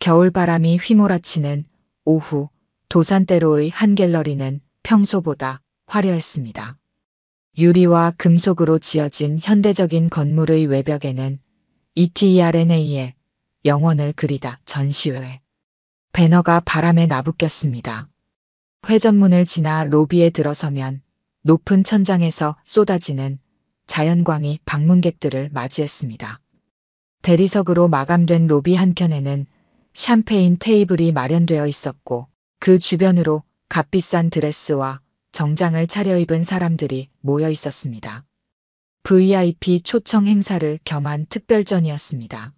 겨울바람이 휘몰아치는 오후 도산대로의 한 갤러리는 평소보다 화려했습니다. 유리와 금속으로 지어진 현대적인 건물의 외벽에는 ETERNA의 영원을 그리다 전시회 배너가 바람에 나부꼈습니다. 회전문을 지나 로비에 들어서면 높은 천장에서 쏟아지는 자연광이 방문객들을 맞이했습니다. 대리석으로 마감된 로비 한켠에는 샴페인 테이블이 마련되어 있었고 그 주변으로 값비싼 드레스와 정장을 차려입은 사람들이 모여 있었습니다. VIP 초청 행사를 겸한 특별전이었습니다.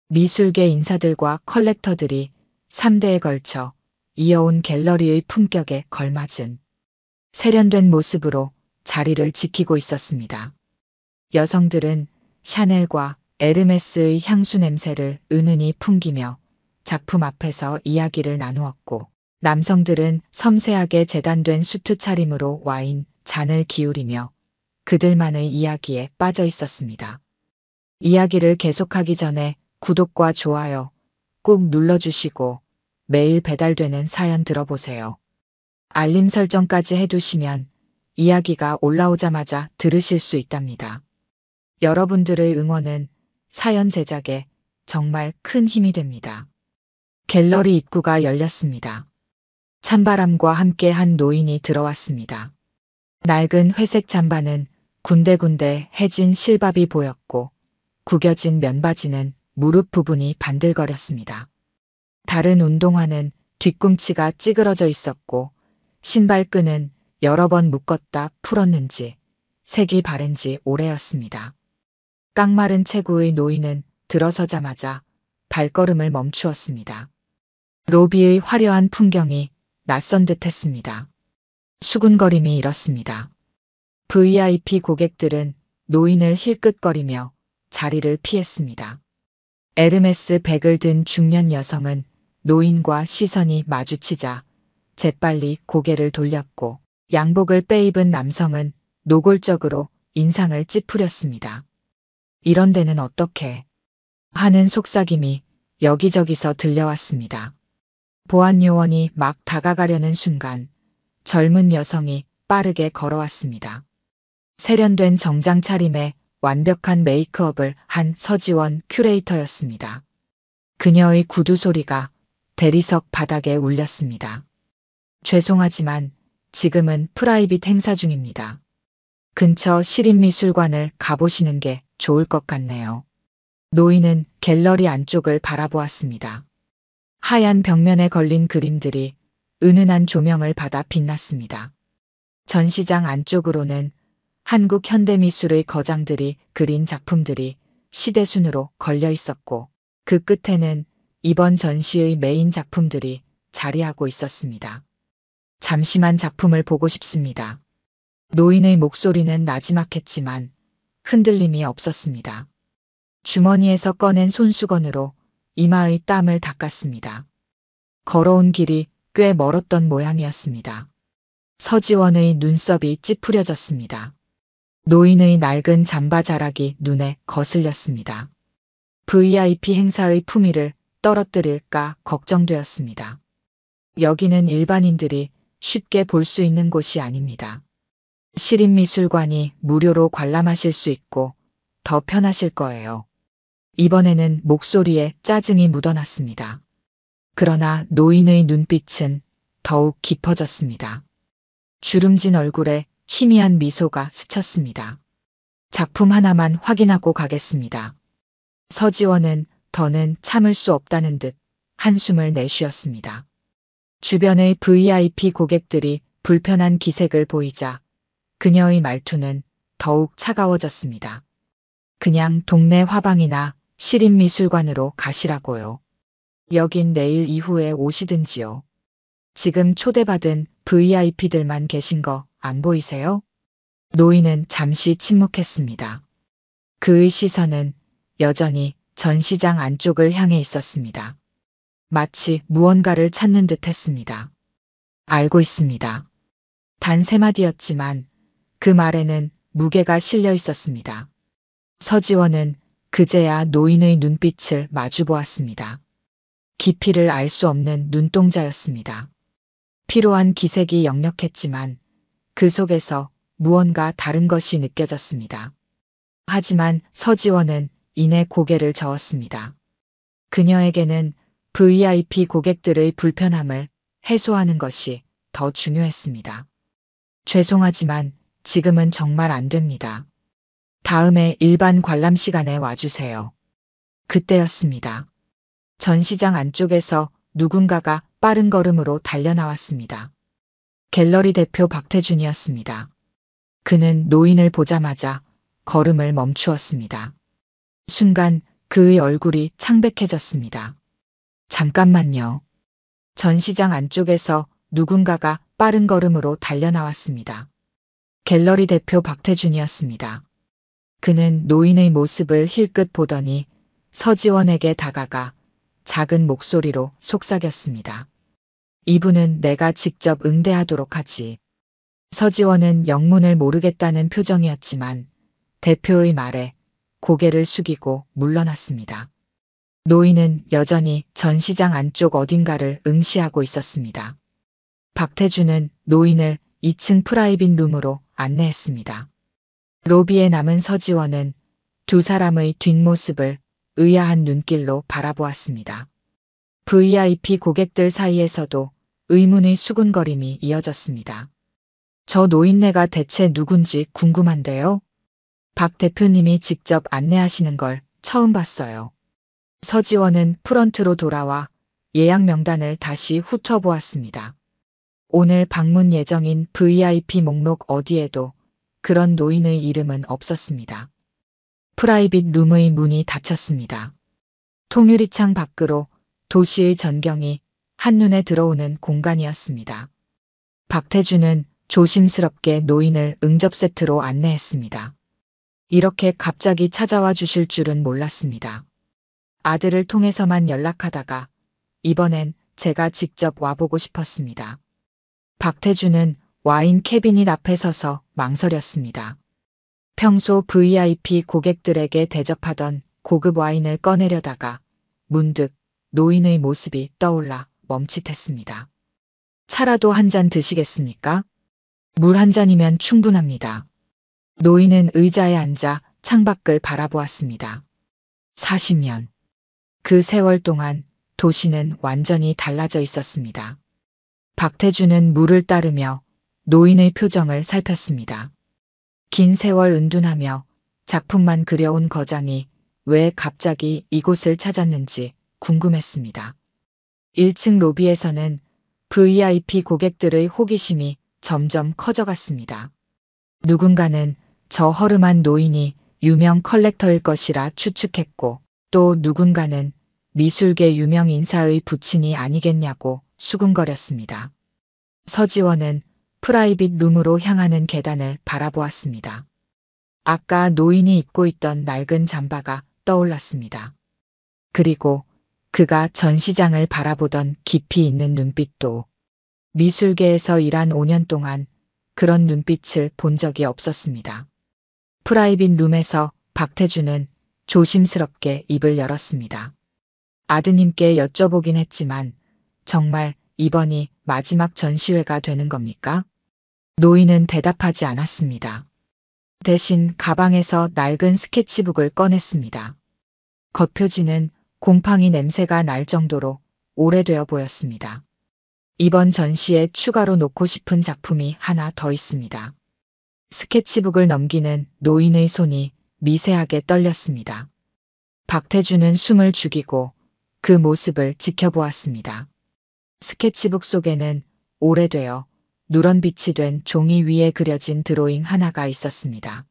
미술계 인사들과 컬렉터들이 3대에 걸쳐 이어온 갤러리의 품격에 걸맞은 세련된 모습으로 자리를 지키고 있었습니다. 여성들은 샤넬과 에르메스의 향수 냄새를 은은히 풍기며 작품 앞에서 이야기를 나누었고 남성들은 섬세하게 재단된 수트 차림으로 와인 잔을 기울이며 그들만의 이야기에 빠져 있었습니다. 이야기를 계속하기 전에 구독과 좋아요 꾹 눌러주시고 매일 배달되는 사연 들어보세요. 알림 설정까지 해두시면 이야기가 올라오자마자 들으실 수 있답니다. 여러분들의 응원은 사연 제작에 정말 큰 힘이 됩니다. 갤러리 입구가 열렸습니다. 찬바람과 함께 한 노인이 들어왔습니다. 낡은 회색 잠바는 군데군데 해진 실밥이 보였고 구겨진 면바지는 무릎 부분이 반들거렸습니다. 다른 운동화는 뒤꿈치가 찌그러져 있었고 신발끈은 여러 번 묶었다 풀었는지 색이 바랜 지 오래였습니다. 깡마른 체구의 노인은 들어서자마자 발걸음을 멈추었습니다. 로비의 화려한 풍경이 낯선 듯 했습니다. 수군거림이 일었습니다. VIP 고객들은 노인을 힐끗거리며 자리를 피했습니다. 에르메스 백을 든 중년 여성은 노인과 시선이 마주치자 재빨리 고개를 돌렸고 양복을 빼입은 남성은 노골적으로 인상을 찌푸렸습니다. 이런 데는 어떻게 하는 속삭임이 여기저기서 들려왔습니다. 보안 요원이 막 다가가려는 순간 젊은 여성이 빠르게 걸어왔습니다. 세련된 정장 차림에 완벽한 메이크업을 한 서지원 큐레이터였습니다. 그녀의 구두 소리가 대리석 바닥에 울렸습니다. 죄송하지만 지금은 프라이빗 행사 중입니다. 근처 시립미술관을 가보시는 게 좋을 것 같네요. 노인은 갤러리 안쪽을 바라보았습니다. 하얀 벽면에 걸린 그림들이 은은한 조명을 받아 빛났습니다. 전시장 안쪽으로는 한국 현대미술의 거장들이 그린 작품들이 시대순으로 걸려 있었고 그 끝에는 이번 전시의 메인 작품들이 자리하고 있었습니다. 잠시만 작품을 보고 싶습니다. 노인의 목소리는 나지막했지만 흔들림이 없었습니다. 주머니에서 꺼낸 손수건으로 이마의 땀을 닦았습니다. 걸어온 길이 꽤 멀었던 모양이었습니다. 서지원의 눈썹이 찌푸려졌습니다. 노인의 낡은 잠바 자락이 눈에 거슬렸습니다. VIP 행사의 품위를 떨어뜨릴까 걱정되었습니다. 여기는 일반인들이 쉽게 볼 수 있는 곳이 아닙니다. 시립미술관이 무료로 관람하실 수 있고 더 편하실 거예요. 이번에는 목소리에 짜증이 묻어났습니다. 그러나 노인의 눈빛은 더욱 깊어졌습니다. 주름진 얼굴에 희미한 미소가 스쳤습니다. 작품 하나만 확인하고 가겠습니다. 서지원은 더는 참을 수 없다는 듯 한숨을 내쉬었습니다. 주변의 VIP 고객들이 불편한 기색을 보이자 그녀의 말투는 더욱 차가워졌습니다. 그냥 동네 화방이나 시립미술관으로 가시라고요. 여긴 내일 이후에 오시든지요. 지금 초대받은 VIP들만 계신 거 안 보이세요? 노인은 잠시 침묵했습니다. 그의 시선은 여전히 전시장 안쪽을 향해 있었습니다. 마치 무언가를 찾는 듯 했습니다. 알고 있습니다. 단 3마디였지만 그 말에는 무게가 실려 있었습니다. 서지원은 그제야 노인의 눈빛을 마주 보았습니다. 깊이를 알 수 없는 눈동자였습니다. 피로한 기색이 역력했지만 그 속에서 무언가 다른 것이 느껴졌습니다. 하지만 서지원은 이내 고개를 저었습니다. 그녀에게는 VIP 고객들의 불편함을 해소하는 것이 더 중요했습니다. 죄송하지만 지금은 정말 안 됩니다. 다음에 일반 관람 시간에 와주세요. 그때였습니다. 전시장 안쪽에서 누군가가 빠른 걸음으로 달려나왔습니다. 갤러리 대표 박태준이었습니다. 그는 노인을 보자마자 걸음을 멈추었습니다. 순간 그의 얼굴이 창백해졌습니다. 잠깐만요. 전시장 안쪽에서 누군가가 빠른 걸음으로 달려나왔습니다. 갤러리 대표 박태준이었습니다. 그는 노인의 모습을 힐끗 보더니 서지원에게 다가가 작은 목소리로 속삭였습니다. 이분은 내가 직접 응대하도록 하지. 서지원은 영문을 모르겠다는 표정이었지만 대표의 말에 고개를 숙이고 물러났습니다. 노인은 여전히 전시장 안쪽 어딘가를 응시하고 있었습니다. 박태준은 노인을 2층 프라이빗 룸으로 안내했습니다. 로비에 남은 서지원은 두 사람의 뒷모습을 의아한 눈길로 바라보았습니다. VIP 고객들 사이에서도 의문의 수군거림이 이어졌습니다. 저 노인네가 대체 누군지 궁금한데요? 박 대표님이 직접 안내하시는 걸 처음 봤어요. 서지원은 프런트로 돌아와 예약 명단을 다시 훑어보았습니다. 오늘 방문 예정인 VIP 목록 어디에도 그런 노인의 이름은 없었습니다. 프라이빗 룸의 문이 닫혔습니다. 통유리창 밖으로 도시의 전경이 한눈에 들어오는 공간이었습니다. 박태준은 조심스럽게 노인을 응접 세트로 안내했습니다. 이렇게 갑자기 찾아와 주실 줄은 몰랐습니다. 아들을 통해서만 연락하다가 이번엔 제가 직접 와보고 싶었습니다. 박태준은 와인 캐비닛 앞에 서서 망설였습니다. 평소 VIP 고객들에게 대접하던 고급 와인을 꺼내려다가 문득 노인의 모습이 떠올라 멈칫했습니다. 차라도 한 잔 드시겠습니까? 물 한 잔이면 충분합니다. 노인은 의자에 앉아 창밖을 바라보았습니다. 40년. 그 세월 동안 도시는 완전히 달라져 있었습니다. 박태준은 물을 따르며 노인의 표정을 살폈습니다. 긴 세월 은둔하며 작품만 그려온 거장이 왜 갑자기 이곳을 찾았는지 궁금했습니다. 1층 로비에서는 VIP 고객들의 호기심이 점점 커져갔습니다. 누군가는 저 허름한 노인이 유명 컬렉터일 것이라 추측했고 또 누군가는 미술계 유명 인사의 부친이 아니겠냐고 수군거렸습니다. 서지원은 프라이빗 룸으로 향하는 계단을 바라보았습니다. 아까 노인이 입고 있던 낡은 잠바가 떠올랐습니다. 그리고 그가 전시장을 바라보던 깊이 있는 눈빛도 미술계에서 일한 5년 동안 그런 눈빛을 본 적이 없었습니다. 프라이빗 룸에서 박태준은 조심스럽게 입을 열었습니다. 아드님께 여쭤보긴 했지만 정말 이번이 마지막 전시회가 되는 겁니까? 노인은 대답하지 않았습니다. 대신 가방에서 낡은 스케치북을 꺼냈습니다. 겉표지는 곰팡이 냄새가 날 정도로 오래되어 보였습니다. 이번 전시에 추가로 놓고 싶은 작품이 하나 더 있습니다. 스케치북을 넘기는 노인의 손이 미세하게 떨렸습니다. 박태준은 숨을 죽이고 그 모습을 지켜보았습니다. 스케치북 속에는 오래되어 누런 빛이 된 종이 위에 그려진 드로잉 하나가 있었습니다.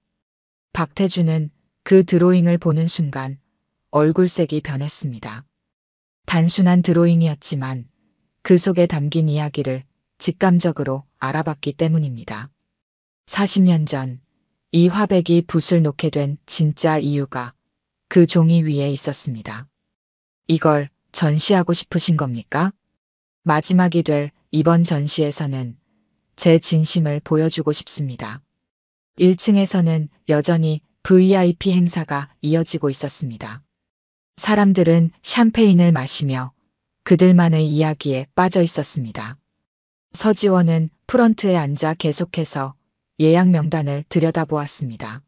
박태준은 그 드로잉을 보는 순간 얼굴색이 변했습니다. 단순한 드로잉이었지만 그 속에 담긴 이야기를 직감적으로 알아봤기 때문입니다. 40년 전 이 화백이 붓을 놓게 된 진짜 이유가 그 종이 위에 있었습니다. 이걸 전시하고 싶으신 겁니까? 마지막이 될 이번 전시에서는 제 진심을 보여주고 싶습니다. 1층에서는 여전히 VIP 행사가 이어지고 있었습니다. 사람들은 샴페인을 마시며 그들만의 이야기에 빠져 있었습니다. 서지원은 프런트에 앉아 계속해서 예약 명단을 들여다보았습니다.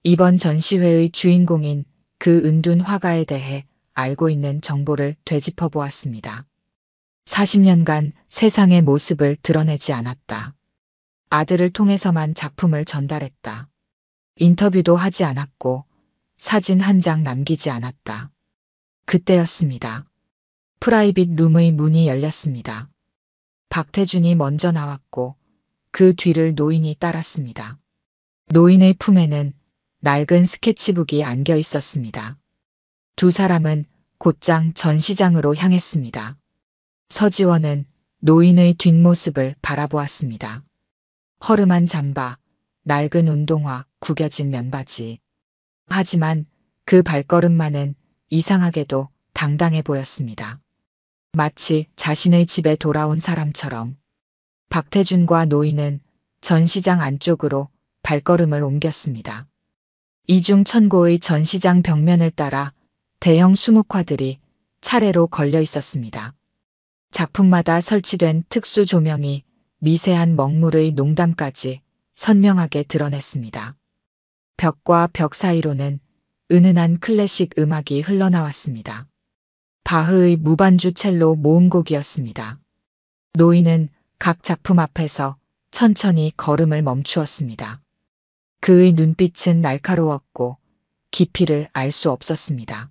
이번 전시회의 주인공인 그 은둔 화가에 대해 알고 있는 정보를 되짚어 보았습니다. 40년간 세상의 모습을 드러내지 않았다. 아들을 통해서만 작품을 전달했다. 인터뷰도 하지 않았고 사진 한 장 남기지 않았다. 그때였습니다. 프라이빗 룸의 문이 열렸습니다. 박태준이 먼저 나왔고 그 뒤를 노인이 따랐습니다. 노인의 품에는 낡은 스케치북이 안겨 있었습니다. 두 사람은 곧장 전시장으로 향했습니다. 서지원은 노인의 뒷모습을 바라보았습니다. 허름한 잠바, 낡은 운동화, 구겨진 면바지. 하지만 그 발걸음만은 이상하게도 당당해 보였습니다. 마치 자신의 집에 돌아온 사람처럼. 박태준과 노인은 전시장 안쪽으로 발걸음을 옮겼습니다. 이중천고의 전시장 벽면을 따라 대형 수묵화들이 차례로 걸려 있었습니다. 작품마다 설치된 특수 조명이 미세한 먹물의 농담까지 선명하게 드러냈습니다. 벽과 벽 사이로는 은은한 클래식 음악이 흘러나왔습니다. 바흐의 무반주 첼로 모음곡이었습니다. 노인은 각 작품 앞에서 천천히 걸음을 멈추었습니다. 그의 눈빛은 날카로웠고 깊이를 알 수 없었습니다.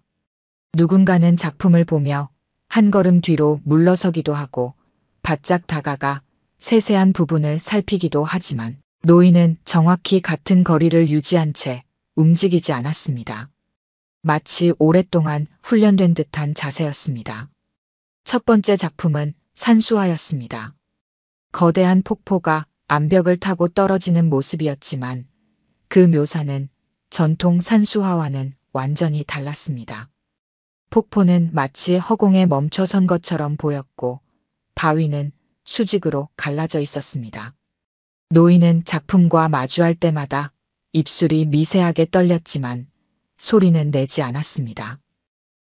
누군가는 작품을 보며 한 걸음 뒤로 물러서기도 하고 바짝 다가가 세세한 부분을 살피기도 하지만 노인은 정확히 같은 거리를 유지한 채 움직이지 않았습니다. 마치 오랫동안 훈련된 듯한 자세였습니다. 첫 번째 작품은 산수화였습니다. 거대한 폭포가 암벽을 타고 떨어지는 모습이었지만 그 묘사는 전통 산수화와는 완전히 달랐습니다. 폭포는 마치 허공에 멈춰선 것처럼 보였고 바위는 수직으로 갈라져 있었습니다. 노인은 작품과 마주할 때마다 입술이 미세하게 떨렸지만 소리는 내지 않았습니다.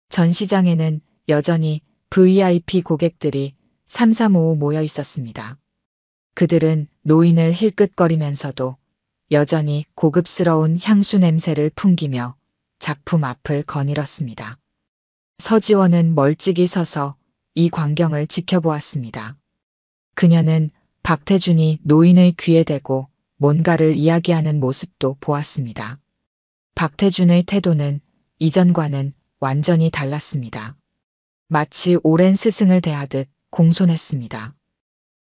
전시장에는 여전히 VIP 고객들이 삼삼오오 모여 있었습니다. 그들은 노인을 힐끗거리면서도 여전히 고급스러운 향수 냄새를 풍기며 작품 앞을 거닐었습니다. 서지원은 멀찍이 서서 이 광경을 지켜보았습니다. 그녀는 박태준이 노인의 귀에 대고 뭔가를 이야기하는 모습도 보았습니다. 박태준의 태도는 이전과는 완전히 달랐습니다. 마치 오랜 스승을 대하듯 공손했습니다.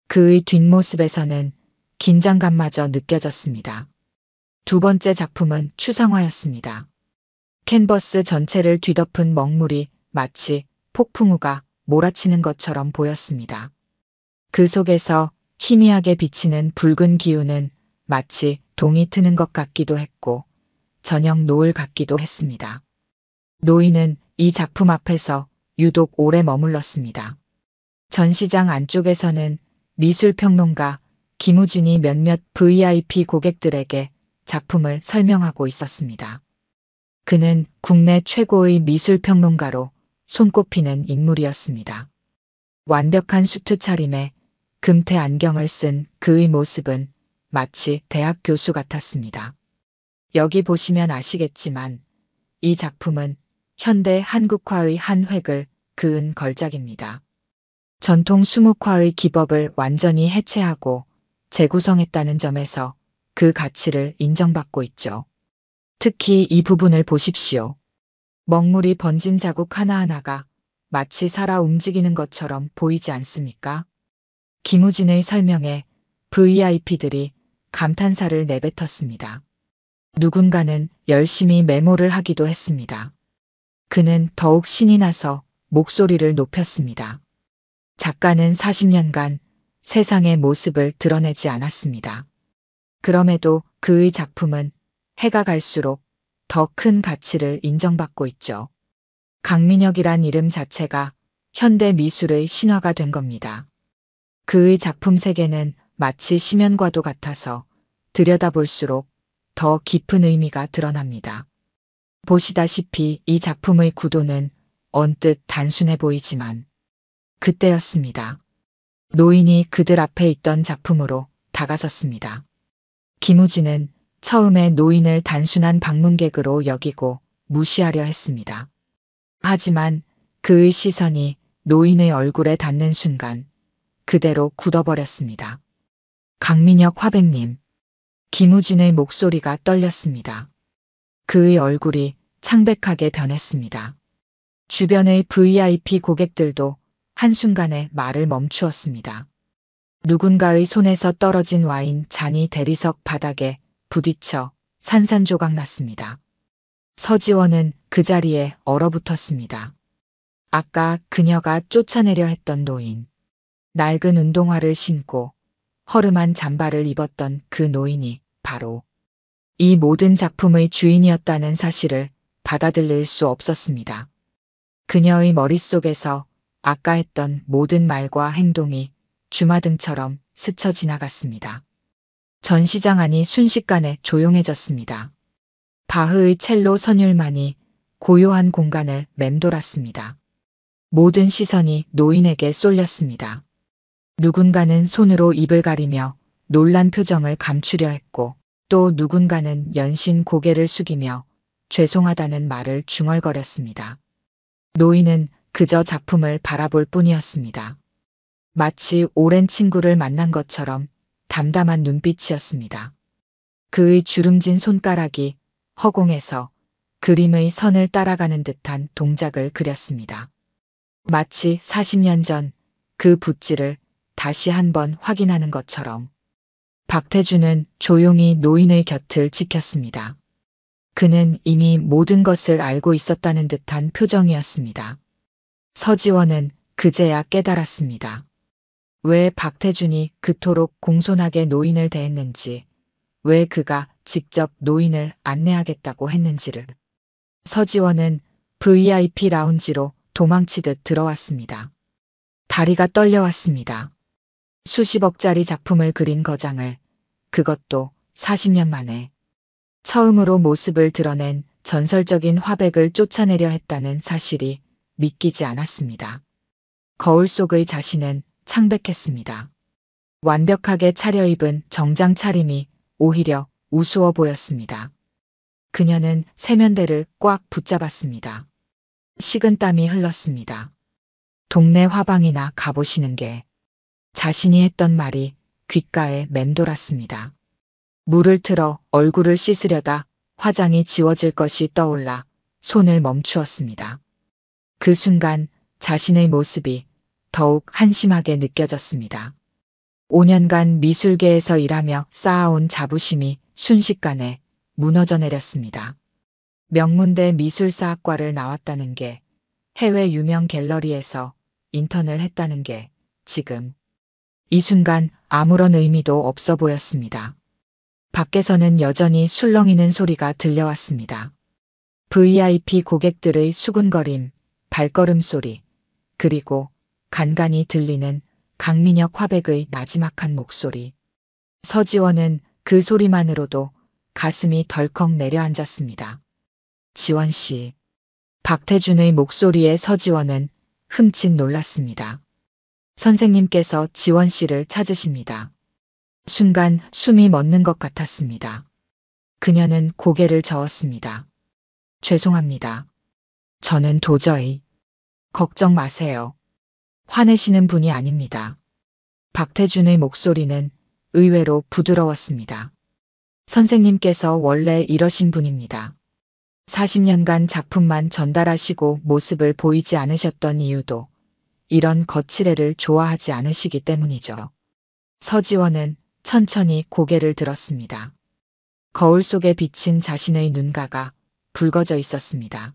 그의 뒷모습에서는 긴장감마저 느껴졌습니다. 두 번째 작품은 추상화였습니다. 캔버스 전체를 뒤덮은 먹물이 마치 폭풍우가 몰아치는 것처럼 보였습니다. 그 속에서 희미하게 비치는 붉은 기운은 마치 동이 트는 것 같기도 했고 저녁 노을 같기도 했습니다. 노인은 이 작품 앞에서 유독 오래 머물렀습니다. 전시장 안쪽에서는 미술평론가 김우진이 몇몇 VIP 고객들에게 작품을 설명하고 있었습니다. 그는 국내 최고의 미술평론가로 손꼽히는 인물이었습니다. 완벽한 수트 차림에 금태 안경을 쓴 그의 모습은 마치 대학 교수 같았습니다. 여기 보시면 아시겠지만 이 작품은 현대 한국화의 한 획을 그은 걸작입니다. 전통 수묵화의 기법을 완전히 해체하고 재구성했다는 점에서 그 가치를 인정받고 있죠. 특히 이 부분을 보십시오. 먹물이 번진 자국 하나하나가 마치 살아 움직이는 것처럼 보이지 않습니까? 김우진의 설명에 VIP들이 감탄사를 내뱉었습니다. 누군가는 열심히 메모를 하기도 했습니다. 그는 더욱 신이 나서 목소리를 높였습니다. 작가는 40년간 세상의 모습을 드러내지 않았습니다. 그럼에도 그의 작품은 해가 갈수록 더 큰 가치를 인정받고 있죠. 강민혁이란 이름 자체가 현대 미술의 신화가 된 겁니다. 그의 작품 세계는 마치 심연과도 같아서 들여다볼수록 더 깊은 의미가 드러납니다. 보시다시피 이 작품의 구도는 언뜻 단순해 보이지만 그때였습니다. 노인이 그들 앞에 있던 작품으로 다가섰습니다. 김우진은 처음에 노인을 단순한 방문객으로 여기고 무시하려 했습니다. 하지만 그의 시선이 노인의 얼굴에 닿는 순간 그대로 굳어버렸습니다. 강민혁 화백님. 김우진의 목소리가 떨렸습니다. 그의 얼굴이 창백하게 변했습니다. 주변의 VIP 고객들도 한순간에 말을 멈추었습니다. 누군가의 손에서 떨어진 와인 잔이 대리석 바닥에 부딪혀 산산조각 났습니다. 서지원은 그 자리에 얼어붙었습니다. 아까 그녀가 쫓아내려 했던 노인. 낡은 운동화를 신고 허름한 잠바를 입었던 그 노인이 바로 이 모든 작품의 주인이었다는 사실을 받아들일 수 없었습니다. 그녀의 머릿속에서 아까 했던 모든 말과 행동이 주마등처럼 스쳐 지나갔습니다. 전시장 안이 순식간에 조용해졌습니다. 바흐의 첼로 선율만이 고요한 공간을 맴돌았습니다. 모든 시선이 노인에게 쏠렸습니다. 누군가는 손으로 입을 가리며 놀란 표정을 감추려 했고 또 누군가는 연신 고개를 숙이며 죄송하다는 말을 중얼거렸습니다. 노인은 그저 작품을 바라볼 뿐이었습니다. 마치 오랜 친구를 만난 것처럼 담담한 눈빛이었습니다. 그의 주름진 손가락이 허공에서 그림의 선을 따라가는 듯한 동작을 그렸습니다. 마치 40년 전 그 붓질을 다시 한번 확인하는 것처럼. 박태준은 조용히 노인의 곁을 지켰습니다. 그는 이미 모든 것을 알고 있었다는 듯한 표정이었습니다. 서지원은 그제야 깨달았습니다. 왜 박태준이 그토록 공손하게 노인을 대했는지, 왜 그가 직접 노인을 안내하겠다고 했는지를. 서지원은 VIP 라운지로 도망치듯 들어왔습니다. 다리가 떨려왔습니다. 수십억짜리 작품을 그린 거장을, 그것도 40년 만에 처음으로 모습을 드러낸 전설적인 화백을 쫓아내려 했다는 사실이 믿기지 않았습니다. 거울 속의 자신은 창백했습니다. 완벽하게 차려입은 정장 차림이 오히려 우스워 보였습니다. 그녀는 세면대를 꽉 붙잡았습니다. 식은땀이 흘렀습니다. 동네 화방이나 가보시는 게 자신이 했던 말이 귓가에 맴돌았습니다. 물을 틀어 얼굴을 씻으려다 화장이 지워질 것이 떠올라 손을 멈추었습니다. 그 순간 자신의 모습이 더욱 한심하게 느껴졌습니다. 5년간 미술계에서 일하며 쌓아온 자부심이 순식간에 무너져 내렸습니다. 명문대 미술사학과를 나왔다는 게, 해외 유명 갤러리에서 인턴을 했다는 게 지금 이 순간 아무런 의미도 없어 보였습니다. 밖에서는 여전히 술렁이는 소리가 들려왔습니다. VIP 고객들의 수군거림, 발걸음 소리, 그리고 간간이 들리는 강민혁 화백의 나지막한 목소리. 서지원은 그 소리만으로도 가슴이 덜컥 내려앉았습니다. 지원 씨. 박태준의 목소리에 서지원은 흠칫 놀랐습니다. 선생님께서 지원 씨를 찾으십니다. 순간 숨이 멎는 것 같았습니다. 그녀는 고개를 저었습니다. 죄송합니다. 저는 도저히. 걱정 마세요. 화내시는 분이 아닙니다. 박태준의 목소리는 의외로 부드러웠습니다. 선생님께서 원래 이러신 분입니다. 40년간 작품만 전달하시고 모습을 보이지 않으셨던 이유도 이런 거칠애를 좋아하지 않으시기 때문이죠. 서지원은 천천히 고개를 들었습니다. 거울 속에 비친 자신의 눈가가 붉어져 있었습니다.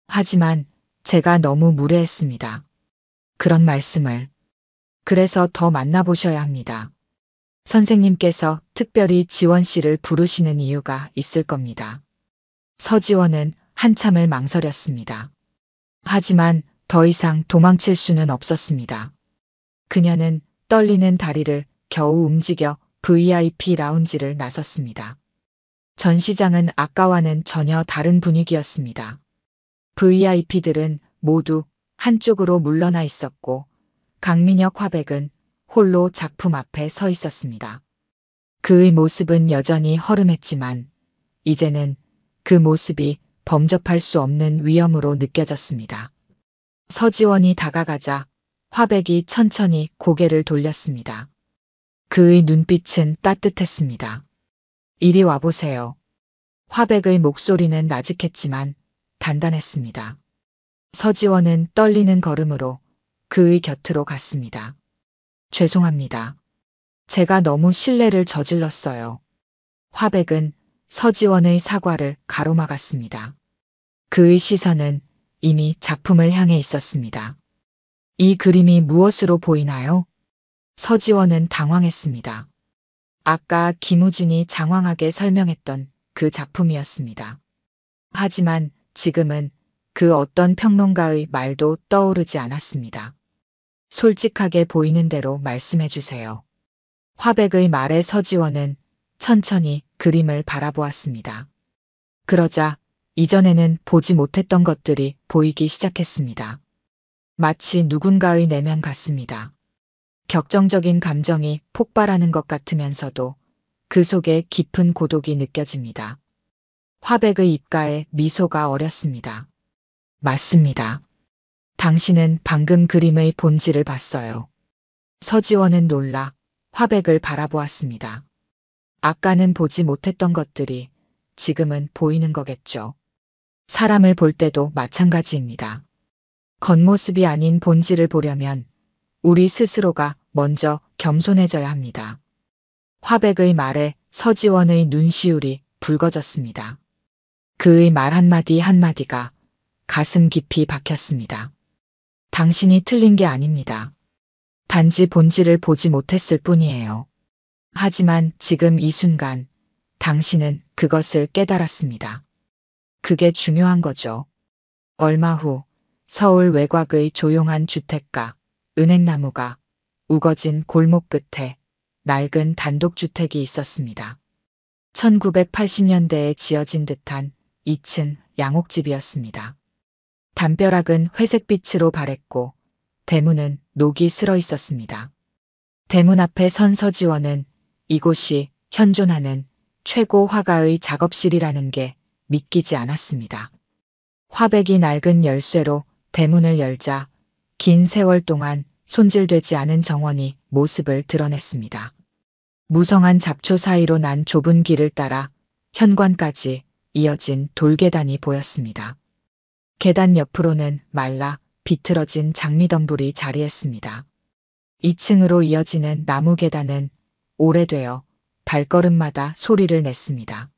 하지만 제가 너무 무례했습니다. 그런 말씀을. 그래서 더 만나보셔야 합니다. 선생님께서 특별히 지원 씨를 부르시는 이유가 있을 겁니다. 서지원은 한참을 망설였습니다. 하지만 더 이상 도망칠 수는 없었습니다. 그녀는 떨리는 다리를 겨우 움직여 VIP 라운지를 나섰습니다. 전시장은 아까와는 전혀 다른 분위기였습니다. VIP들은 모두 한쪽으로 물러나 있었고 강민혁 화백은 홀로 작품 앞에 서 있었습니다. 그의 모습은 여전히 허름했지만 이제는 그 모습이 범접할 수 없는 위험으로 느껴졌습니다. 서지원이 다가가자 화백이 천천히 고개를 돌렸습니다. 그의 눈빛은 따뜻했습니다. 이리 와보세요. 화백의 목소리는 나직했지만 단단했습니다. 서지원은 떨리는 걸음으로 그의 곁으로 갔습니다. 죄송합니다. 제가 너무 실례를 저질렀어요. 화백은 서지원의 사과를 가로막았습니다. 그의 시선은 이미 작품을 향해 있었습니다. 이 그림이 무엇으로 보이나요? 서지원은 당황했습니다. 아까 김우진이 장황하게 설명했던 그 작품이었습니다. 하지만 지금은 그 어떤 평론가의 말도 떠오르지 않았습니다. 솔직하게 보이는 대로 말씀해 주세요. 화백의 말에 서지원은 천천히 그림을 바라보았습니다. 그러자 이전에는 보지 못했던 것들이 보이기 시작했습니다. 마치 누군가의 내면 같습니다. 격정적인 감정이 폭발하는 것 같으면서도 그 속에 깊은 고독이 느껴집니다. 화백의 입가에 미소가 어렸습니다. 맞습니다. 당신은 방금 그림의 본질을 봤어요. 서지원은 놀라 화백을 바라보았습니다. 아까는 보지 못했던 것들이 지금은 보이는 거겠죠. 사람을 볼 때도 마찬가지입니다. 겉모습이 아닌 본질을 보려면 우리 스스로가 먼저 겸손해져야 합니다. 화백의 말에 서지원의 눈시울이 붉어졌습니다. 그의 말 한마디 한마디가 가슴 깊이 박혔습니다. 당신이 틀린 게 아닙니다. 단지 본질을 보지 못했을 뿐이에요. 하지만 지금 이 순간 당신은 그것을 깨달았습니다. 그게 중요한 거죠. 얼마 후 서울 외곽의 조용한 주택가, 은행나무가 우거진 골목 끝에 낡은 단독주택이 있었습니다. 1980년대에 지어진 듯한 2층 양옥집이었습니다. 담벼락은 회색빛으로 바랬고 대문은 녹이 슬어 있었습니다. 대문 앞에 선 서지원은 이곳이 현존하는 최고 화가의 작업실이라는 게 믿기지 않았습니다. 화백이 낡은 열쇠로 대문을 열자 긴 세월 동안 손질되지 않은 정원이 모습을 드러냈습니다. 무성한 잡초 사이로 난 좁은 길을 따라 현관까지 이어진 돌계단이 보였습니다. 계단 옆으로는 말라 비틀어진 장미덤불이 자리했습니다. 2층으로 이어지는 나무 계단은 오래되어 발걸음마다 소리를 냈습니다.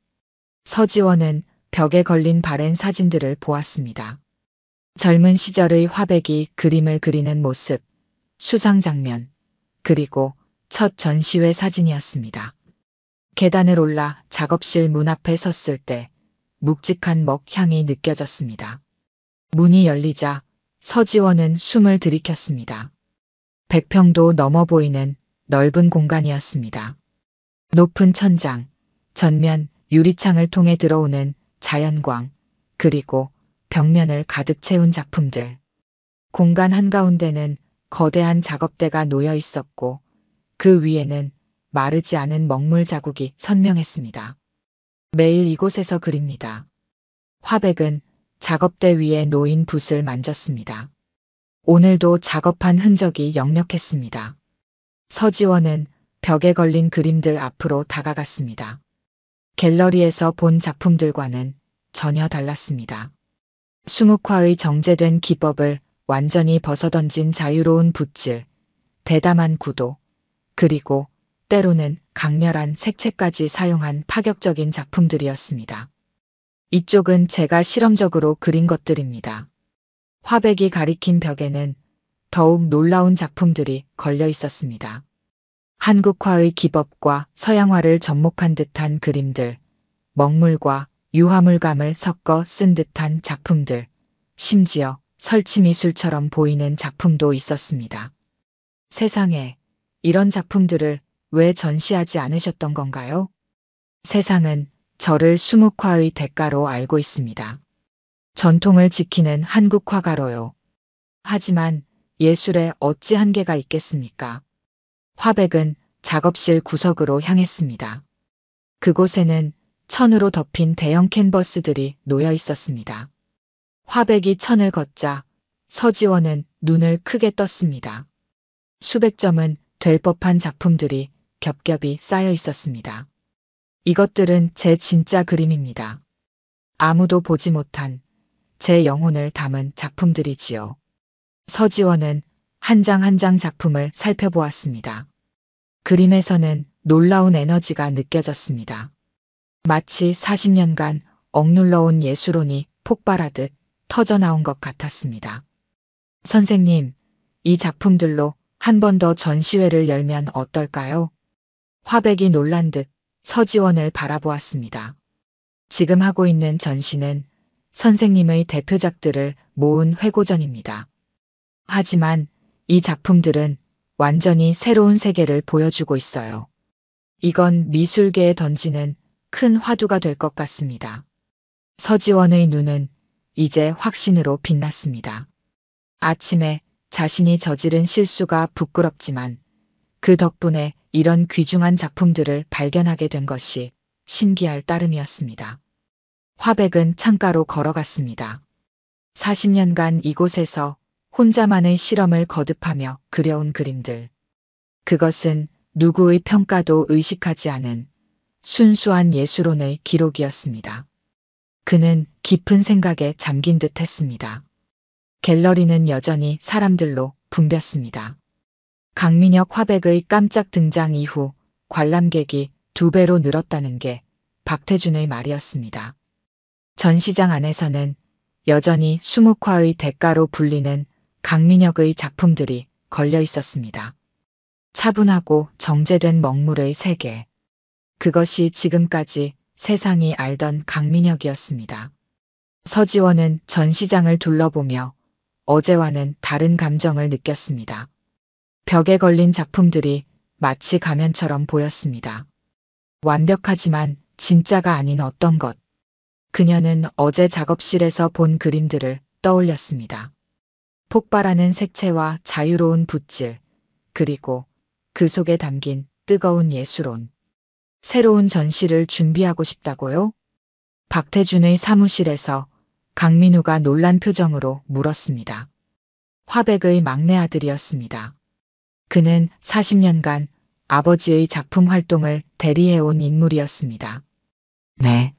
서지원은 벽에 걸린 바랜 사진들을 보았습니다. 젊은 시절의 화백이 그림을 그리는 모습, 수상 장면, 그리고 첫 전시회 사진이었습니다. 계단을 올라 작업실 문 앞에 섰을 때 묵직한 먹향이 느껴졌습니다. 문이 열리자 서지원은 숨을 들이켰습니다. 100평도 넘어 보이는 넓은 공간이었습니다. 높은 천장, 전면 유리창을 통해 들어오는 자연광, 그리고 벽면을 가득 채운 작품들. 공간 한가운데는 거대한 작업대가 놓여 있었고 그 위에는 마르지 않은 먹물 자국이 선명했습니다. 매일 이곳에서 그립니다. 화백은 작업대 위에 놓인 붓을 만졌습니다. 오늘도 작업한 흔적이 역력했습니다. 서지원은 벽에 걸린 그림들 앞으로 다가갔습니다. 갤러리에서 본 작품들과는 전혀 달랐습니다. 수묵화의 정제된 기법을 완전히 벗어던진 자유로운 붓질, 대담한 구도, 그리고 때로는 강렬한 색채까지 사용한 파격적인 작품들이었습니다. 이쪽은 제가 실험적으로 그린 것들입니다. 화백이 가리킨 벽에는 더욱 놀라운 작품들이 걸려 있었습니다. 한국화의 기법과 서양화를 접목한 듯한 그림들, 먹물과 유화물감을 섞어 쓴 듯한 작품들, 심지어 설치미술처럼 보이는 작품도 있었습니다. 세상에, 이런 작품들을 왜 전시하지 않으셨던 건가요? 세상은 저를 수묵화의 대가로 알고 있습니다. 전통을 지키는 한국 화가로요. 하지만 예술에 어찌 한계가 있겠습니까? 화백은 작업실 구석으로 향했습니다. 그곳에는 천으로 덮인 대형 캔버스들이 놓여 있었습니다. 화백이 천을 걷자 서지원은 눈을 크게 떴습니다. 수백 점은 될 법한 작품들이 겹겹이 쌓여 있었습니다. 이것들은 제 진짜 그림입니다. 아무도 보지 못한 제 영혼을 담은 작품들이지요. 서지원은 한 장 한 장 작품을 살펴보았습니다. 그림에서는 놀라운 에너지가 느껴졌습니다. 마치 40년간 억눌러온 예술혼이 폭발하듯 터져나온 것 같았습니다. 선생님, 이 작품들로 한 번 더 전시회를 열면 어떨까요? 화백이 놀란 듯 서지원을 바라보았습니다. 지금 하고 있는 전시는 선생님의 대표작들을 모은 회고전입니다. 하지만 이 작품들은 완전히 새로운 세계를 보여주고 있어요. 이건 미술계에 던지는 큰 화두가 될 것 같습니다. 서지원의 눈은 이제 확신으로 빛났습니다. 아침에 자신이 저지른 실수가 부끄럽지만 그 덕분에 이런 귀중한 작품들을 발견하게 된 것이 신기할 따름이었습니다. 화백은 창가로 걸어갔습니다. 40년간 이곳에서 혼자만의 실험을 거듭하며 그려온 그림들. 그것은 누구의 평가도 의식하지 않은 순수한 예술혼의 기록이었습니다. 그는 깊은 생각에 잠긴 듯 했습니다. 갤러리는 여전히 사람들로 붐볐습니다. 강민혁 화백의 깜짝 등장 이후 관람객이 2배로 늘었다는 게 박태준의 말이었습니다. 전시장 안에서는 여전히 수묵화의 대가로 불리는 강민혁의 작품들이 걸려 있었습니다. 차분하고 정제된 먹물의 세계. 그것이 지금까지 세상이 알던 강민혁이었습니다. 서지원은 전시장을 둘러보며 어제와는 다른 감정을 느꼈습니다. 벽에 걸린 작품들이 마치 가면처럼 보였습니다. 완벽하지만 진짜가 아닌 어떤 것. 그녀는 어제 작업실에서 본 그림들을 떠올렸습니다. 폭발하는 색채와 자유로운 붓질, 그리고 그 속에 담긴 뜨거운 예술혼. 새로운 전시를 준비하고 싶다고요? 박태준의 사무실에서 강민우가 놀란 표정으로 물었습니다. 화백의 막내 아들이었습니다. 그는 40년간 아버지의 작품 활동을 대리해온 인물이었습니다. 네.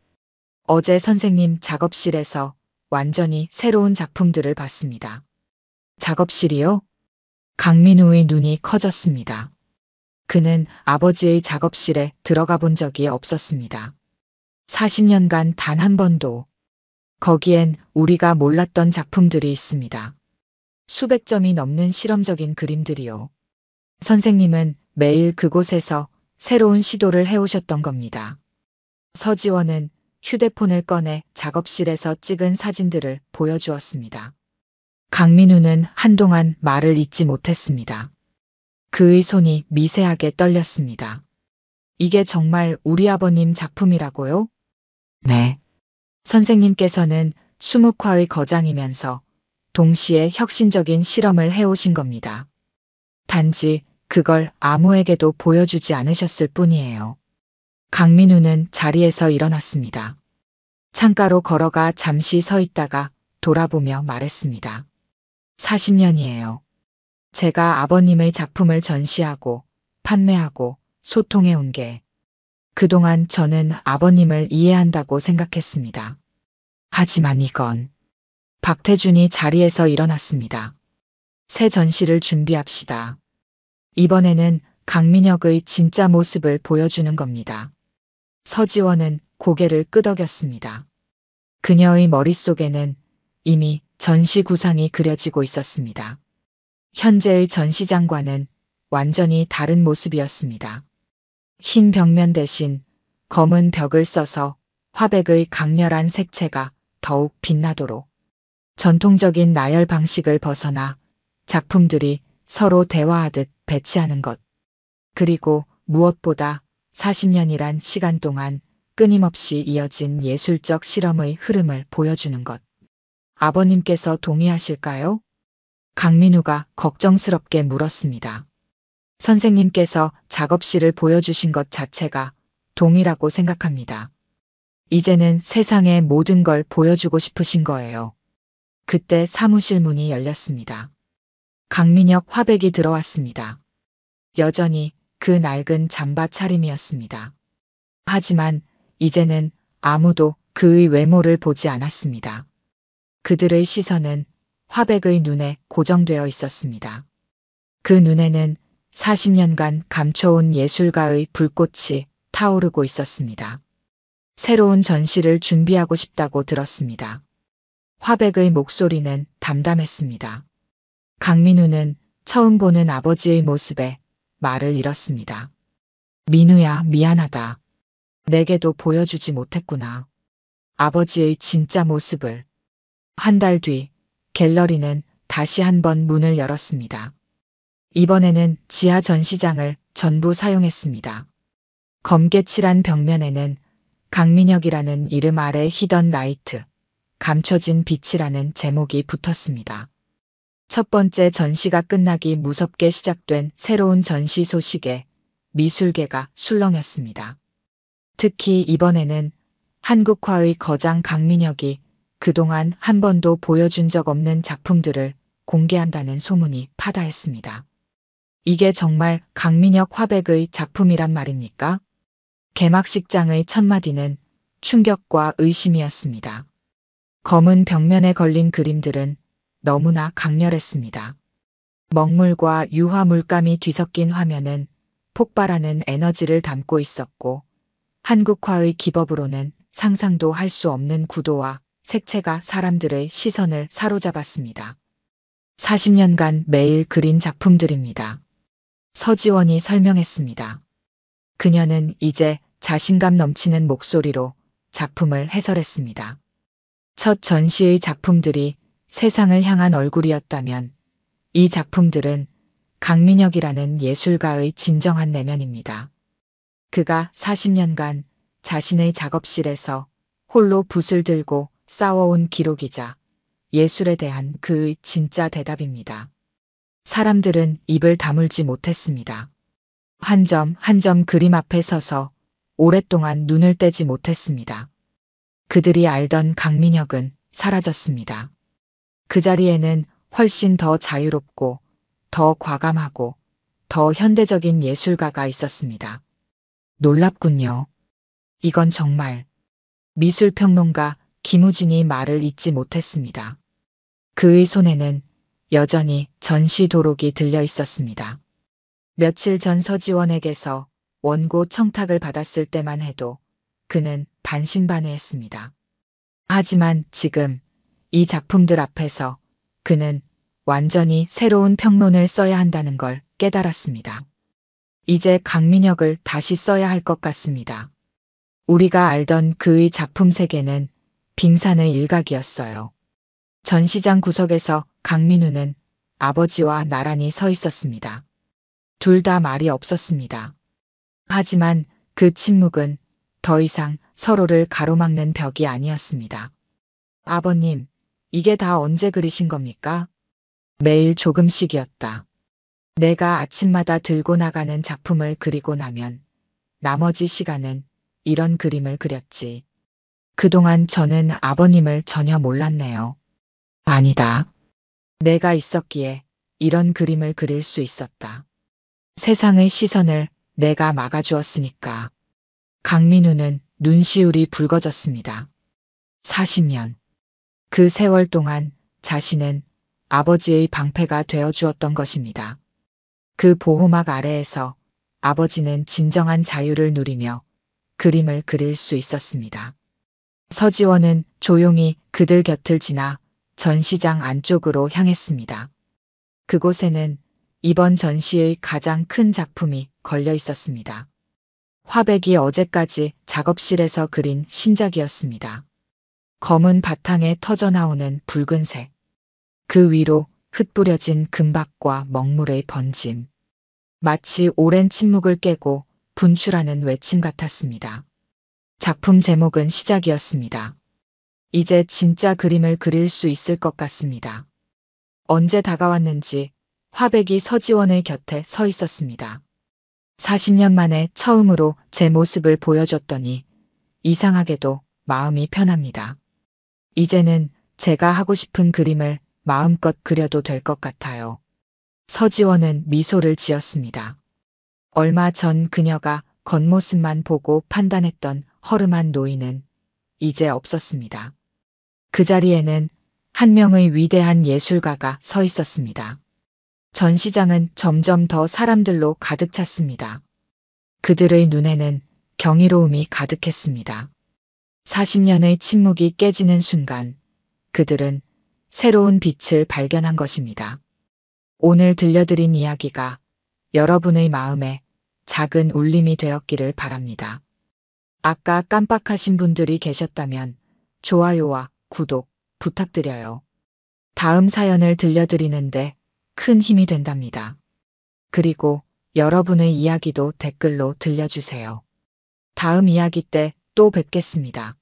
어제 선생님 작업실에서 완전히 새로운 작품들을 봤습니다. 작업실이요? 강민우의 눈이 커졌습니다. 그는 아버지의 작업실에 들어가 본 적이 없었습니다. 40년간 단 한 번도. 거기엔 우리가 몰랐던 작품들이 있습니다. 수백 점이 넘는 실험적인 그림들이요. 선생님은 매일 그곳에서 새로운 시도를 해오셨던 겁니다. 서지원은 휴대폰을 꺼내 작업실에서 찍은 사진들을 보여주었습니다. 강민우는 한동안 말을 잇지 못했습니다. 그의 손이 미세하게 떨렸습니다. 이게 정말 우리 아버님 작품이라고요? 네. 선생님께서는 수묵화의 거장이면서 동시에 혁신적인 실험을 해오신 겁니다. 단지 그걸 아무에게도 보여주지 않으셨을 뿐이에요. 강민우는 자리에서 일어났습니다. 창가로 걸어가 잠시 서 있다가 돌아보며 말했습니다. 40년이에요. 제가 아버님의 작품을 전시하고 판매하고 소통해 온 게 그동안 저는 아버님을 이해한다고 생각했습니다. 하지만 이건 박태준이 자리에서 일어났습니다. 새 전시를 준비합시다. 이번에는 강민혁의 진짜 모습을 보여주는 겁니다. 서지원은 고개를 끄덕였습니다. 그녀의 머릿속에는 이미 전시 구상이 그려지고 있었습니다. 현재의 전시장과는 완전히 다른 모습이었습니다. 흰 벽면 대신 검은 벽을 써서 화백의 강렬한 색채가 더욱 빛나도록 전통적인 나열 방식을 벗어나 작품들이 서로 대화하듯 배치하는 것. 그리고 무엇보다 40년이란 시간 동안 끊임없이 이어진 예술적 실험의 흐름을 보여주는 것. 아버님께서 동의하실까요? 강민우가 걱정스럽게 물었습니다. 선생님께서 작업실을 보여주신 것 자체가 동의라고 생각합니다. 이제는 세상의 모든 걸 보여주고 싶으신 거예요. 그때 사무실 문이 열렸습니다. 강민혁 화백이 들어왔습니다. 여전히 그 낡은 잠바 차림이었습니다. 하지만 이제는 아무도 그의 외모를 보지 않았습니다. 그들의 시선은 화백의 눈에 고정되어 있었습니다. 그 눈에는 40년간 감춰온 예술가의 불꽃이 타오르고 있었습니다. 새로운 전시를 준비하고 싶다고 들었습니다. 화백의 목소리는 담담했습니다. 강민우는 처음 보는 아버지의 모습에 말을 잃었습니다. 민우야, 미안하다. 내게도 보여주지 못했구나. 아버지의 진짜 모습을. 한 달 뒤 갤러리는 다시 한번 문을 열었습니다. 이번에는 지하 전시장을 전부 사용했습니다. 검게 칠한 벽면에는 강민혁이라는 이름 아래 히던 라이트, 감춰진 빛이라는 제목이 붙었습니다. 첫 번째 전시가 끝나기 무섭게 시작된 새로운 전시 소식에 미술계가 술렁였습니다. 특히 이번에는 한국화의 거장 강민혁이 그동안 한 번도 보여준 적 없는 작품들을 공개한다는 소문이 파다했습니다. 이게 정말 강민혁 화백의 작품이란 말입니까? 개막식장의 첫 마디는 충격과 의심이었습니다. 검은 벽면에 걸린 그림들은 너무나 강렬했습니다. 먹물과 유화 물감이 뒤섞인 화면은 폭발하는 에너지를 담고 있었고, 한국화의 기법으로는 상상도 할 수 없는 구도와 색채가 사람들의 시선을 사로잡았습니다. 40년간 매일 그린 작품들입니다. 서지원이 설명했습니다. 그녀는 이제 자신감 넘치는 목소리로 작품을 해설했습니다. 첫 전시의 작품들이 세상을 향한 얼굴이었다면 이 작품들은 강민혁이라는 예술가의 진정한 내면입니다. 그가 40년간 자신의 작업실에서 홀로 붓을 들고 쌓아온 기록이자 예술에 대한 그의 진짜 대답입니다. 사람들은 입을 다물지 못했습니다. 한 점 한 점 그림 앞에 서서 오랫동안 눈을 떼지 못했습니다. 그들이 알던 강민혁은 사라졌습니다. 그 자리에는 훨씬 더 자유롭고 더 과감하고 더 현대적인 예술가가 있었습니다. 놀랍군요. 이건 정말. 미술평론가 김우진이 말을 잇지 못했습니다. 그의 손에는 여전히 전시 도록이 들려 있었습니다. 며칠 전 서지원에게서 원고 청탁을 받았을 때만 해도 그는 반신반의했습니다. 하지만 지금 이 작품들 앞에서 그는 완전히 새로운 평론을 써야 한다는 걸 깨달았습니다. 이제 강민혁을 다시 써야 할 것 같습니다. 우리가 알던 그의 작품 세계는 빙산의 일각이었어요. 전시장 구석에서 강민우는 아버지와 나란히 서 있었습니다. 둘 다 말이 없었습니다. 하지만 그 침묵은 더 이상 서로를 가로막는 벽이 아니었습니다. 아버님, 이게 다 언제 그리신 겁니까? 매일 조금씩이었다. 내가 아침마다 들고 나가는 작품을 그리고 나면 나머지 시간은 이런 그림을 그렸지. 그동안 저는 아버님을 전혀 몰랐네요. 아니다. 내가 있었기에 이런 그림을 그릴 수 있었다. 세상의 시선을 내가 막아주었으니까. 강민우는 눈시울이 붉어졌습니다. 40년. 그 세월 동안 자신은 아버지의 방패가 되어주었던 것입니다. 그 보호막 아래에서 아버지는 진정한 자유를 누리며 그림을 그릴 수 있었습니다. 서지원은 조용히 그들 곁을 지나 전시장 안쪽으로 향했습니다. 그곳에는 이번 전시의 가장 큰 작품이 걸려 있었습니다. 화백이 어제까지 작업실에서 그린 신작이었습니다. 검은 바탕에 터져나오는 붉은색. 그 위로 흩뿌려진 금박과 먹물의 번짐. 마치 오랜 침묵을 깨고 분출하는 외침 같았습니다. 작품 제목은 시작이었습니다. 이제 진짜 그림을 그릴 수 있을 것 같습니다. 언제 다가왔는지 화백이 서지원의 곁에 서 있었습니다. 40년 만에 처음으로 제 모습을 보여줬더니 이상하게도 마음이 편합니다. 이제는 제가 하고 싶은 그림을 마음껏 그려도 될 것 같아요. 서지원은 미소를 지었습니다. 얼마 전 그녀가 겉모습만 보고 판단했던 허름한 노인은 이제 없었습니다. 그 자리에는 한 명의 위대한 예술가가 서 있었습니다. 전시장은 점점 더 사람들로 가득 찼습니다. 그들의 눈에는 경이로움이 가득했습니다. 40년의 침묵이 깨지는 순간 그들은 새로운 빛을 발견한 것입니다. 오늘 들려드린 이야기가 여러분의 마음에 작은 울림이 되었기를 바랍니다. 아까 깜빡하신 분들이 계셨다면 좋아요와 구독 부탁드려요. 다음 사연을 들려드리는데 큰 힘이 된답니다. 그리고 여러분의 이야기도 댓글로 들려주세요. 다음 이야기 때 또 뵙겠습니다.